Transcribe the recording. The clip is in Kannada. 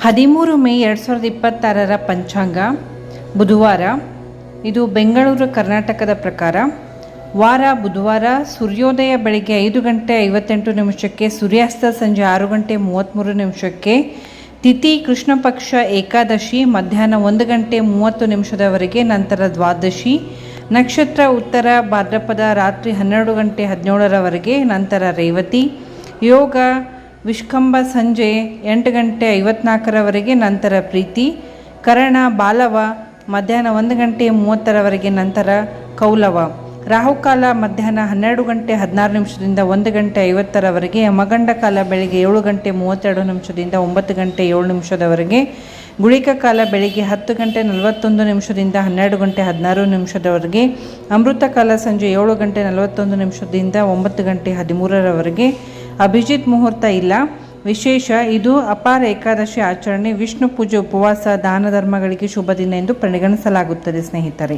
13 ಮೇ 2026 ಪಂಚಾಂಗ ಬುಧವಾರ. ಇದು ಬೆಂಗಳೂರು ಕರ್ನಾಟಕದ ಪ್ರಕಾರ ವಾರ ಬುಧವಾರ. ಸೂರ್ಯೋದಯ ಬೆಳಗ್ಗೆ 5:58, ಸೂರ್ಯಾಸ್ತ ಸಂಜೆ 6:33. ತಿಥಿ ಕೃಷ್ಣ ಪಕ್ಷ ಏಕಾದಶಿ ಮಧ್ಯಾಹ್ನ 1:30 ನಂತರ ದ್ವಾದಶಿ. ನಕ್ಷತ್ರ ಉತ್ತರ ಭಾದ್ರಪದ ರಾತ್ರಿ 12:17 ನಂತರ ರೇವತಿ. ಯೋಗ ವಿಷ್ಕಂಭ ಸಂಜೆ 8:54 ನಂತರ ಪ್ರೀತಿ. ಕರಣ ಬಾಲವ ಮಧ್ಯಾಹ್ನ 1:30 ನಂತರ ಕೌಲವ. ರಾಹುಕಾಲ ಮಧ್ಯಾಹ್ನ 12:16 1:50 ಯಮಗಂಡ ಕಾಲ ಬೆಳಿಗ್ಗೆ 7:32 9:07 ಗುಳಿಕ ಕಾಲ ಬೆಳಿಗ್ಗೆ 10:41 12:16 ಅಮೃತ ಕಾಲ ಸಂಜೆ 7:41 9:13 ಅಭಿಜಿತ್ ಮುಹೂರ್ತ ಇಲ್ಲ. ವಿಶೇಷ ಇದು ಅಪಾರ ಏಕಾದಶಿ ಆಚರಣೆ, ವಿಷ್ಣು ಪೂಜೆ, ಉಪವಾಸ, ದಾನ ಧರ್ಮಗಳಿಗೆ ಶುಭ ದಿನ ಎಂದು ಪರಿಗಣಿಸಲಾಗುತ್ತದೆ ಸ್ನೇಹಿತರೆ.